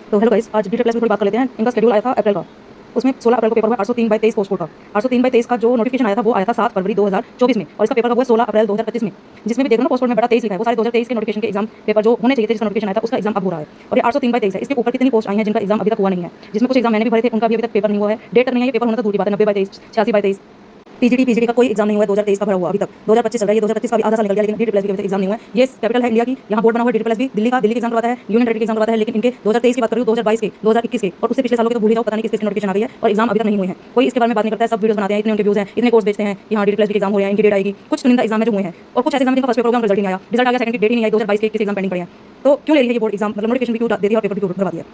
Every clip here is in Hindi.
तो हेलो गाइस, आज डी प्लस में थोड़ी बात कर लेते हैं। इनका शेड्यूल आया था अप्रैल का। उसमें 16 अप्रैल को पेपर हुआ 803/23 पोस्ट कोड का। 803/23 का जो नोटिफिकेशन आया था वो आया था 7 फरवरी 2024 में, और इसका पेपर का हुआ 16 अप्रैल 2025 में। जिसमें भी देखो ना, पोस्ट कोड में बड़ा 23 लिखा है, वो सारे 2023 के नोटिफिकेशन के एग्जाम पेपर जो होने चाहिए थे, जिसका नोटिफिकेशन आया था उसका एग्जाम अब हो रहा है। और ये 803/23 है। इसके ऊपर कितनी पोस्ट आई हैं जिनका एग्जाम अभी तक हुआ नहीं है, जिसमें कुछ एग्जाम मैंने भी भरे थे, उनका भी अभी तक पेपर नहीं हुआ है। डेट तक नहीं है, ये पेपर होना तो दूर की बात है। 90/23, 86/23 पीजीटी का कोई एग्जाम नहीं हुआ है। 2023 का भरा हुआ अभी तक 2025 चल रहा है। ये 2025 का भी आधा साल निकल गया, लेकिन डीडी प्लस भी अभी तक एग्जाम नहीं हुआ है। ये कैपिटल है इंडिया की, यहाँ बोर्ड बना हुआ है। डीडी प्लस भी दिल्ली का एग्जाम करवाता है, यूनियन टेरिटरी के एग्जाम करवाता है, लेकिन इनके 2023 की बात कर रही हूँ, 2022 के, 2021 के और उससे पिछले सालों के तो भूल ही जाओ, पता नहीं किस नोटिफिकेशन आ रही है और एग्जाम अभी तक नहीं हुए हैं। कोई इसके बारे में बात नहीं करता है। सब वीडियोस बनाते हैं, इतने उनके व्यूज हैं, इतने कोर्स बेचते हैं, यहाँ डीडी प्लस भी एग्जाम हो रहा है, इनकी डेट आएगी। कुछ चुनिंदा एग्जाम में जो हुए हैं, और कुछ ऐसे एग्जाम जिनका फर्स्ट पेपर रिजल्ट नहीं आया, रिजल्ट आ गया, सेकंड की डेट ही नहीं आई, 2022 के किस एग्जाम पेंडिंग पड़े हैं। तो क्यों ले रही है ये बोर्ड एग्जाम, मतलब नोटिफिकेशन भी क्यों दे रही है और पेपर भी क्यों भरवा दिया।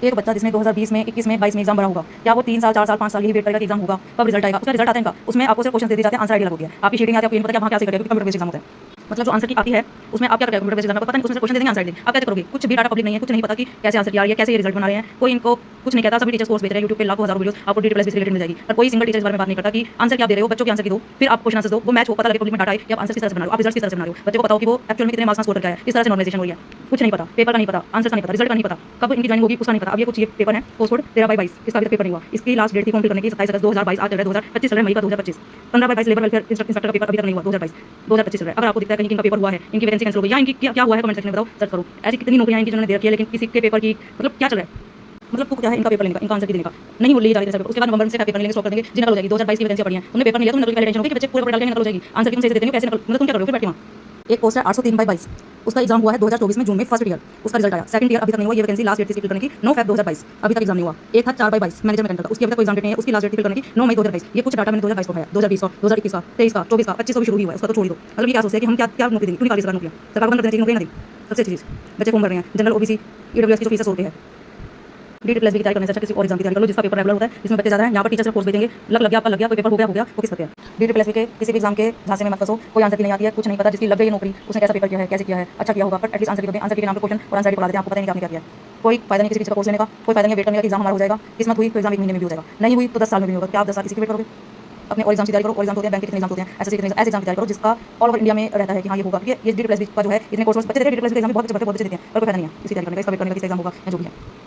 एक बच्चा जिसने 2020 में, 21 में, 22 में एग्जाम भरा होगा, क्या वो 3 साल, 4 साल, 5 साल यही वेट करेगा कि एग्जाम होगा, कब रिजल्ट आएगा, उसका रिजल्ट आता है इनका, उसमें आपको सिर्फ क्वेश्चन दे दिए जाते हैं, आंसर आईडी लग होती है, आपकी शीटिंग आती है, आपको ये नहीं पता कि आप वहाँ कैसे करेंगे, क्योंकि कंप्यूटर बेस्ड एग्जाम होता है। मतलब जो आंसर की आती है उसमें आप क्या करेंगे, कंप्यूटर बेस्ड एग्जाम में पता नहीं, उसमें से क्वेश्चन दे देंगे, आंसर देंगे, आप कैसे करोगे। कुछ भी डाटा पब्लिक नहीं है, कुछ नहीं पता कि कैसे आंसर किया है, कैसे ये रिजल्ट बना रहे हैं, कोई इनको कुछ नहीं कहता। सभी टीचर्स कोर्स बेच रहे हैं, यूट्यूब पे लाखों हजारों वीडियोस आपको डीडी प्लस से रिलेटेड मिल जाएगी, पर कोई सिंगल टीचर इस बारे में बात नहीं करता कि आंसर क्या दे रहे हो, बच्चों के आंसर की दो, फिर आप क्वेश्चन आंसर दो, वो मैच हो, पता लगे पब्लिक में डाटा है कि आप आंसर किस तरह से बना रहे हो, आप रिजल्ट किस तरह से बना रहे हो, बच्चे को बताओ कि वो एक्चुअल में कितने मार्क्स स्कोर करके आया है, किस तरह से नॉर्मलाइजेशन हो रही है। कुछ नहीं पता, पेपर का नहीं पता, आंसर का नहीं पता, रिजल्ट का नहीं पता, कब इनकी ज्वाइनिंग होगी उसका नहीं पता। अब ये कुछ ये पेपर है पोस्ट कोड 13/22, इसका अभी तक पेपर नहीं हुआ। इसकी लास्ट डेट थी फॉर्म फिल करने की 27 अगस्त 2022, आज चल रहा है 2025 चल रहा है, मई का 2025। 15/22 लेबर वेलफेयर इंस्पेक्टर का पेपर अभी तक नहीं हुआ, 2022-2025 चल रहा है। अगर आपको दिखता है कहीं इनका पेपर हुआ है, इनकी वैकेंसी कैंसिल हो गई या इनकी क्या हुआ है, कमेंट सेक्शन में बताओ, सर्च करो। ऐसी कितनी नौकरियां इनकी जिन्होंने दे रखी है, लेकिन किसी के पेपर की मतलब क्या चल रहा है, मतलब क्या है इनका पेपर लेने का, इनका आंसर की देने का नहीं, वो ले जा रहे थे पेपर। उसके बाद नवंबर से पेपर लेंगे, स्टॉप कर देंगे, जिनका हो जाएगी 2022 की वैकेंसी पड़ी है, उन्हें पेपर नहीं लिया तो उन्हें टेंशन होगी कि बच्चे पूरे डाल के निकल हो जाएगी, आंसर की तुम सही से देते हो, कैसे निकल, मतलब तुम क्या करोगे फिर बैठे वहाँ। एक पोस्ट है 803/22, उसका एग्जाम हुआ है 2024 में जून में, फर्स्ट ईयर उसका रिजल्ट आया, सेकंड ईयर अभी तक नहीं हुआ। ये वैकेंसी लास्ट डेट थी फिल करने की 9 फेब 2022, अभी तक एग्जाम नहीं हुआ। एक था 4/22 मैनेजर मैकेनिकल का, उसकी अभी तक कोई एग्जाम डेट नहीं है, उसकी लास्ट डेट फिल करने की 9 मई 2022। ये कुछ डाटा मैंने 2022 को भरा, 2020 का, 2021 का, 23 का, 24 का, 25 को भी शुरू ही हुआ है, उसका तो छोड़ ही दो। मतलब ये क्या सोचते हैं कि हम क्या नौकरी देंगे, क्यों निकाली सरकार नौकरियां, सरकार बंद कर देना चाहिए, नौकरी ना दी। सबसे अच्छी चीज़ बच्चे फॉर्म भर रहे हैं, जनरल ओबीसी ईडब्ल्यूएस की जो फीस 100 रुपये है। डीडी प्लस भी की तैयारी करने से अच्छा किसी और एग्जाम की तैयारी करो जिसका पेपर रेगुलर होता है, जिसमें बच्चे ज़्यादा हैं। यहाँ पर टीचर सिर्फ कोर्स भेजेंगे, लग गया आपका लग गया, कोई पेपर हो गया, कोई किस करते हैं। डीडी प्लस के किसी भी एग्जाम के झांसे में मत फंसो, कोई आंसर की नहीं आती है, कुछ नहीं पता, जिसकी लग गई नौकरी उसने कैसा पेपर किया है, कैसे किया है, अच्छा किया होगा, बट एटलीस्ट आंसर की तो दें, आंसर के नाम पर क्वेश्चन और आंसर पढ़ा देते हैं, आपको पता नहीं क्या किया है। कोई फायदा नहीं किसी चीज़ का कोर्स लेने का, कोई फायदा नहीं वेट करने का, एग्जाम हमारा हो जाएगा, किस्मत हुई तो एग्जाम 1 महीने में भी हो जाएगा, नहीं हुई तो 10 साल में भी होगा। क्या आप 10 साल इसी की वेट करोगे। अपने और एग्जाम की तैयारी करो, और एग्जाम होते हैं, बैंक के कितने एग्जाम होते हैं, ऐसे एग्जाम की तैयारी करो जिसका ऑल ओवर इंडिया में रहता है कि हाँ ये होगा। ये डीडी प्लस का जो है, इतने कोर्स बच्चे देते हैं, डीडी प्लस के एग्जाम बहुत बच्चे देते हैं, पर कोई फायदा नहीं है इसकी तैयारी करने का, इसका वेट करने का, किस एग्जाम होगा या जो भी है।